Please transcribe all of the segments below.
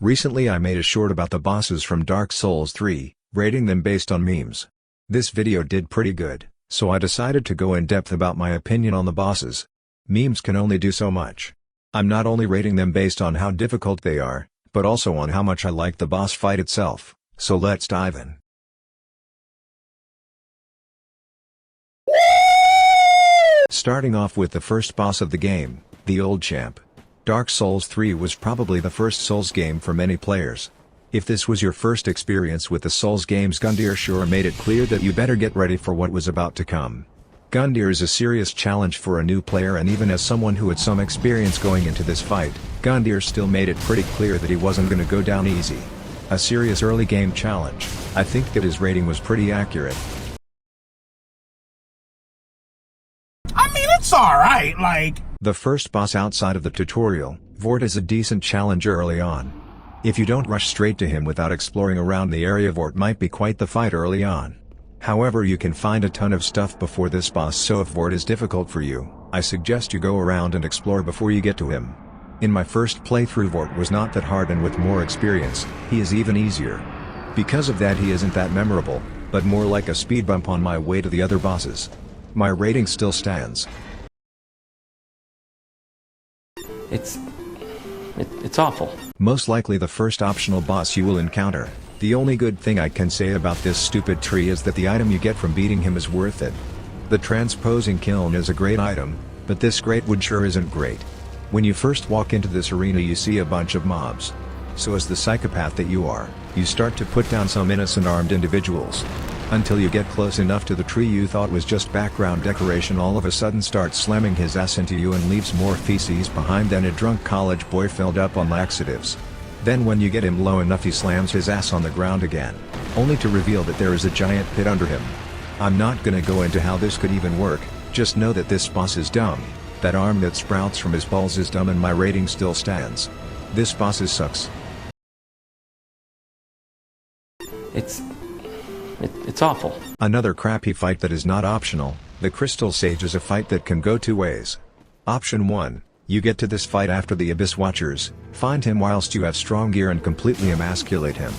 Recently I made a short about the bosses from Dark Souls 3, rating them based on memes. This video did pretty good, so I decided to go in depth about my opinion on the bosses. Memes can only do so much. I'm not only rating them based on how difficult they are, but also on how much I like the boss fight itself, so let's dive in. Starting off with the first boss of the game, the old champ. Dark Souls 3 was probably the first Souls game for many players. If this was your first experience with the Souls games, Gundyr sure made it clear that you better get ready for what was about to come. Gundyr is a serious challenge for a new player, and even as someone who had some experience going into this fight, Gundyr still made it pretty clear that he wasn't gonna go down easy. A serious early game challenge. I think that his rating was pretty accurate. I mean, it's alright, like... The first boss outside of the tutorial, Vordt, is a decent challenge early on. If you don't rush straight to him without exploring around the area, Vordt might be quite the fight early on. However, you can find a ton of stuff before this boss, so if Vordt is difficult for you, I suggest you go around and explore before you get to him. In my first playthrough, Vordt was not that hard, and with more experience, he is even easier. Because of that, he isn't that memorable, but more like a speed bump on my way to the other bosses. My rating still stands. It's awful. Most likely the first optional boss you will encounter. The only good thing I can say about this stupid tree is that the item you get from beating him is worth it. The transposing kiln is a great item, but this Greatwood sure isn't great. When you first walk into this arena, you see a bunch of mobs. So as the psychopath that you are, you start to put down some innocent armed individuals. Until you get close enough to the tree you thought was just background decoration, all of a sudden starts slamming his ass into you and leaves more feces behind than a drunk college boy filled up on laxatives. Then when you get him low enough, he slams his ass on the ground again, only to reveal that there is a giant pit under him. I'm not gonna go into how this could even work, just know that this boss is dumb. That arm that sprouts from his balls is dumb, and my rating still stands. This boss sucks. It's awful. Another crappy fight that is not optional, the Crystal Sage, is a fight that can go two ways. Option 1, you get to this fight after the Abyss Watchers, find him whilst you have strong gear and completely emasculate him.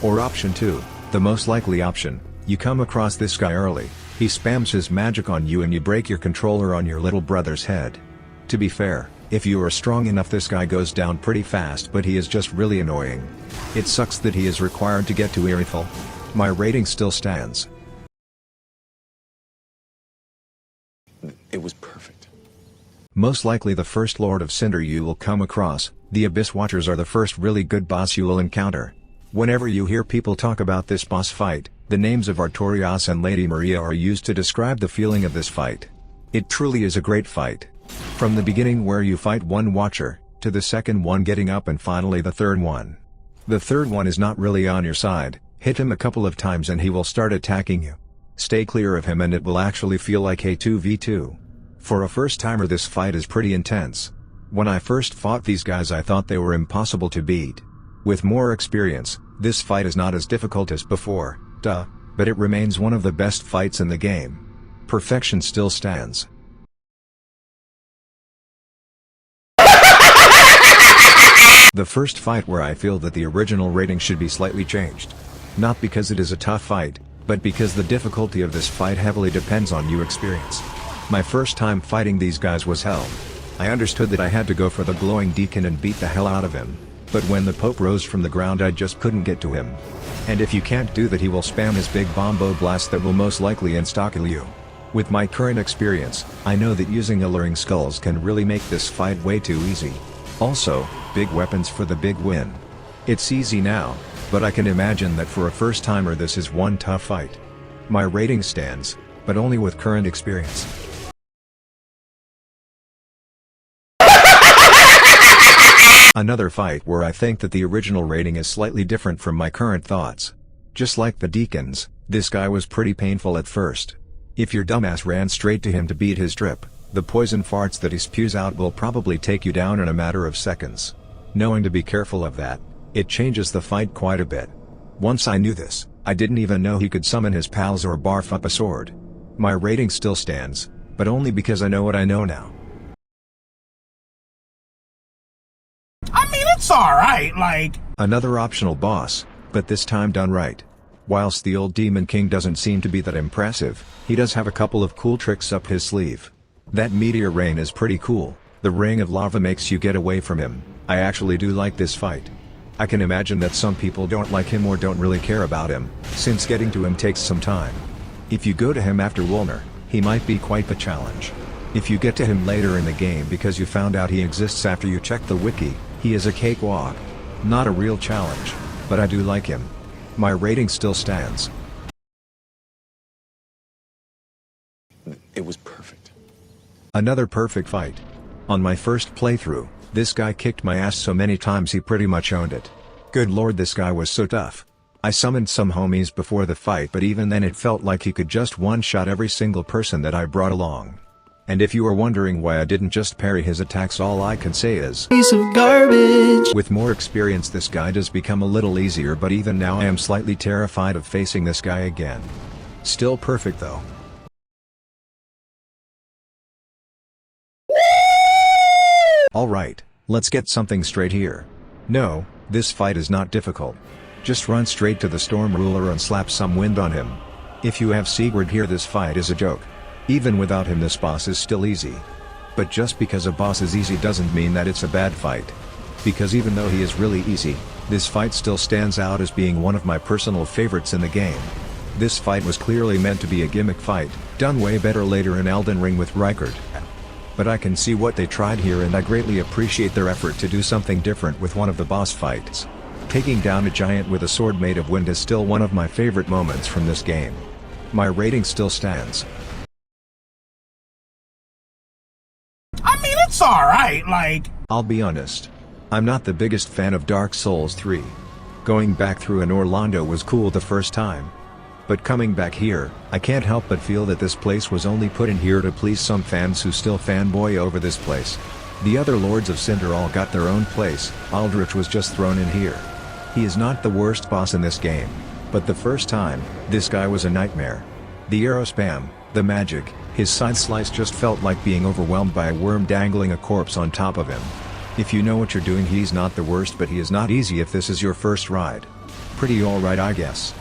Or option 2, the most likely option, you come across this guy early, he spams his magic on you and you break your controller on your little brother's head. To be fair, if you are strong enough, this guy goes down pretty fast, but he is just really annoying. It sucks that he is required to get to Iudex. My rating still stands. It was perfect. Most likely the first Lord of Cinder you will come across. The Abyss Watchers are the first really good boss you will encounter. Whenever you hear people talk about this boss fight, the names of Oceiros and Lady Maria are used to describe the feeling of this fight. It truly is a great fight. From the beginning, where you fight one Watcher, to the second one getting up, and finally the third one. The third one is not really on your side. Hit him a couple of times and he will start attacking you. Stay clear of him and it will actually feel like a 2v2. For a first timer, this fight is pretty intense. When I first fought these guys, I thought they were impossible to beat. With more experience, this fight is not as difficult as before, but it remains one of the best fights in the game. Perfection still stands. The first fight where I feel that the original rating should be slightly changed. Not because it is a tough fight, but because the difficulty of this fight heavily depends on your experience. My first time fighting these guys was hell. I understood that I had to go for the glowing Deacon and beat the hell out of him, but when the Pope rose from the ground I just couldn't get to him. And if you can't do that, he will spam his big bombo blast that will most likely insta-kill you. With my current experience, I know that using alluring skulls can really make this fight way too easy. Also, big weapons for the big win. It's easy now, but I can imagine that for a first timer this is one tough fight. My rating stands, but only with current experience. Another fight where I think that the original rating is slightly different from my current thoughts. Just like the Deacons, this guy was pretty painful at first. If your dumbass ran straight to him to beat his drip, the poison farts that he spews out will probably take you down in a matter of seconds. Knowing to be careful of that, it changes the fight quite a bit. Once I knew this, I didn't even know he could summon his pals or barf up a sword. My rating still stands, but only because I know what I know now. it's alright, like... Another optional boss, but this time done right. Whilst the old Demon King doesn't seem to be that impressive, he does have a couple of cool tricks up his sleeve. That meteor rain is pretty cool, the ring of lava makes you get away from him. I actually do like this fight. I can imagine that some people don't like him or don't really care about him, since getting to him takes some time. If you go to him after Wolnir, he might be quite the challenge. If you get to him later in the game because you found out he exists after you check the wiki, he is a cakewalk. Not a real challenge, but I do like him. My rating still stands. It was perfect. Another perfect fight. On my first playthrough, this guy kicked my ass so many times he pretty much owned it. Good lord, this guy was so tough. I summoned some homies before the fight, but even then it felt like he could just one-shot every single person that I brought along. And if you are wondering why I didn't just parry his attacks, all I can say is piece of garbage. With more experience this guy does become a little easier, but even now I am slightly terrified of facing this guy again. Still perfect though. Alright, let's get something straight here. No, this fight is not difficult. Just run straight to the Storm Ruler and slap some wind on him. If you have Sigurd here, this fight is a joke. Even without him this boss is still easy. But just because a boss is easy doesn't mean that it's a bad fight. Because even though he is really easy, this fight still stands out as being one of my personal favorites in the game. This fight was clearly meant to be a gimmick fight, done way better later in Elden Ring with Rykard. But I can see what they tried here, and I greatly appreciate their effort to do something different with one of the boss fights. Taking down a giant with a sword made of wind is still one of my favorite moments from this game. My rating still stands. I mean, it's alright, like... I'll be honest. I'm not the biggest fan of Dark Souls 3. Going back through in Orlando was cool the first time. But coming back here, I can't help but feel that this place was only put in here to please some fans who still fanboy over this place. The other Lords of Cinder all got their own place, Aldrich was just thrown in here. He is not the worst boss in this game. But the first time, this guy was a nightmare. The arrow spam, the magic, his side slice just felt like being overwhelmed by a worm dangling a corpse on top of him. If you know what you're doing, he's not the worst, but he is not easy if this is your first ride. Pretty alright, I guess.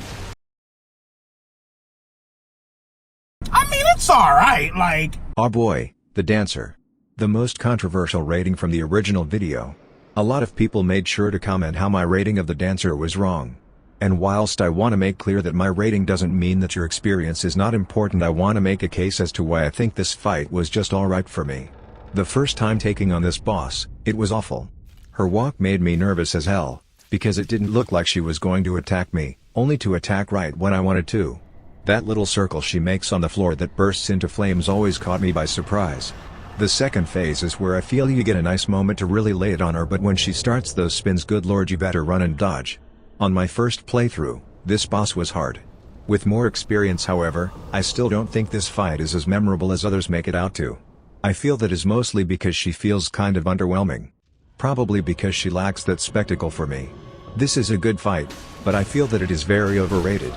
I mean, it's alright, like... Oh boy, the dancer. The most controversial rating from the original video. A lot of people made sure to comment how my rating of the dancer was wrong. And whilst I want to make clear that my rating doesn't mean that your experience is not important, I want to make a case as to why I think this fight was just alright for me. The first time taking on this boss, it was awful. Her walk made me nervous as hell, because it didn't look like she was going to attack me, only to attack right when I wanted to. That little circle she makes on the floor that bursts into flames always caught me by surprise. The second phase is where I feel you get a nice moment to really lay it on her, but when she starts those spins, good lord, you better run and dodge. On my first playthrough, this boss was hard. With more experience, however, I still don't think this fight is as memorable as others make it out to. I feel that is mostly because she feels kind of underwhelming. Probably because she lacks that spectacle for me. This is a good fight, but I feel that it is very overrated.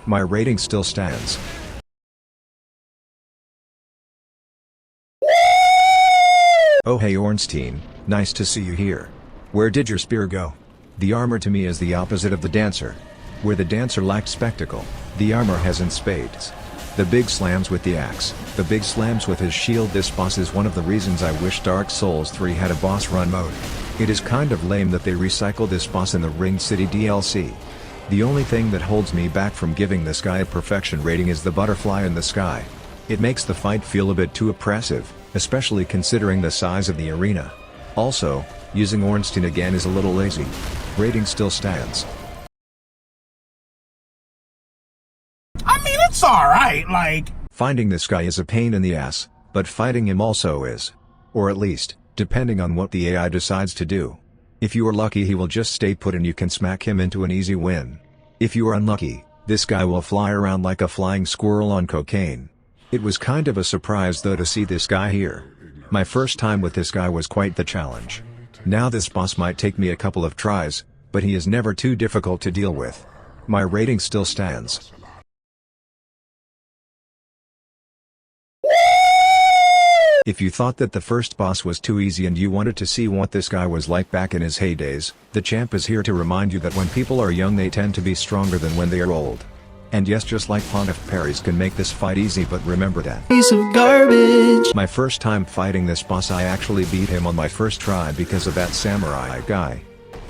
My rating still stands. Oh hey Ornstein, nice to see you here. Where did your spear go? The armor to me is the opposite of the dancer. Where the dancer lacked spectacle, the armor has in spades. The big slams with the axe, the big slams with his shield. This boss is one of the reasons I wish Dark Souls 3 had a boss run mode. It is kind of lame that they recycle this boss in the Ring City DLC. The only thing that holds me back from giving this guy a perfection rating is the butterfly in the sky. It makes the fight feel a bit too oppressive, especially considering the size of the arena. Also, using Ornstein again is a little lazy. Rating still stands. I mean, it's alright, like... Finding this guy is a pain in the ass, but fighting him also is. Or at least, depending on what the AI decides to do. If you are lucky, he will just stay put and you can smack him into an easy win. If you are unlucky, this guy will fly around like a flying squirrel on cocaine. It was kind of a surprise though to see this guy here. My first time with this guy was quite the challenge. Now this boss might take me a couple of tries, but he is never too difficult to deal with. My rating still stands. If you thought that the first boss was too easy and you wanted to see what this guy was like back in his heydays, the champ is here to remind you that when people are young they tend to be stronger than when they are old. And yes, just like Pontiff parries can make this fight easy, but remember that. Piece of garbage. My first time fighting this boss, I actually beat him on my first try because of that samurai guy.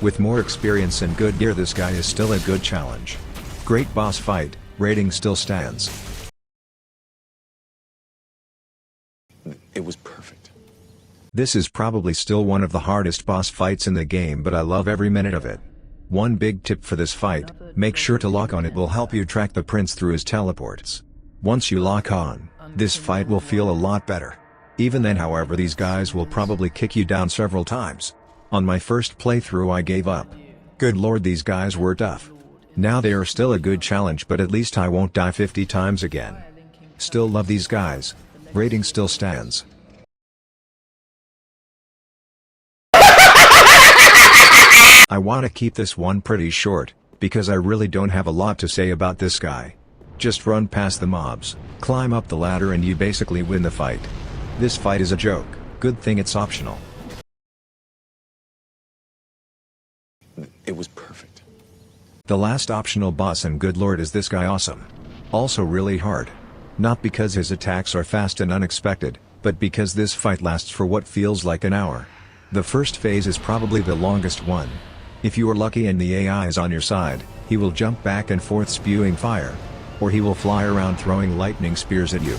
With more experience and good gear, this guy is still a good challenge. Great boss fight, rating still stands. It was perfect. This is probably still one of the hardest boss fights in the game, but I love every minute of it. One big tip for this fight, make sure to lock on. It will help you track the prince through his teleports. Once you lock on, this fight will feel a lot better. Even then, however, these guys will probably kick you down several times. On my first playthrough I gave up. Good lord, these guys were tough. Now they are still a good challenge, but at least I won't die 50 times again. Still love these guys. Rating still stands. I want to keep this one pretty short, because I really don't have a lot to say about this guy. Just run past the mobs, climb up the ladder, and you basically win the fight. This fight is a joke, good thing it's optional. It was perfect. The last optional boss, and good lord is this guy awesome. Also really hard. Not because his attacks are fast and unexpected, but because this fight lasts for what feels like an hour. The first phase is probably the longest one. If you are lucky and the AI is on your side, he will jump back and forth spewing fire. Or he will fly around throwing lightning spears at you.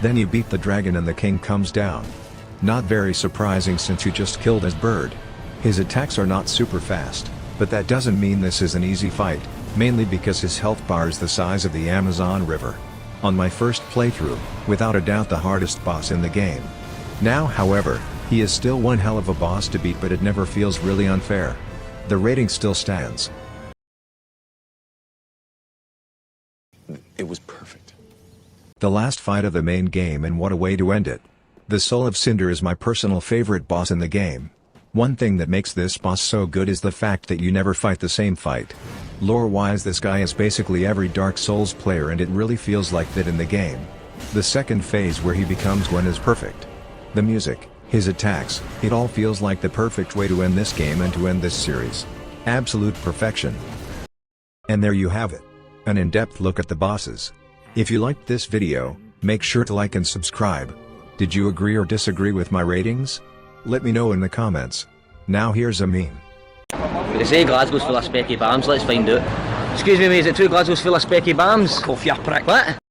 Then you beat the dragon and the king comes down. Not very surprising since you just killed his bird. His attacks are not super fast, but that doesn't mean this is an easy fight, mainly because his health bar is the size of the Amazon River. On my first playthrough, without a doubt the hardest boss in the game. Now, however, he is still one hell of a boss to beat, but it never feels really unfair. The rating still stands. It was perfect. The last fight of the main game, and what a way to end it. The Soul of Cinder is my personal favorite boss in the game. One thing that makes this boss so good is the fact that you never fight the same fight. Lore-wise, this guy is basically every Dark Souls player, and it really feels like that in the game. The second phase where he becomes Gwen is perfect. The music, his attacks, it all feels like the perfect way to end this game and to end this series. Absolute perfection. And there you have it. An in-depth look at the bosses. If you liked this video, make sure to like and subscribe. Did you agree or disagree with my ratings? Let me know in the comments. Now here's a meme. They say Glasgow's full of specky bams, let's find out. Excuse me mate, is it 2 Glasgow's full of specky bams? Cough, you prick. What?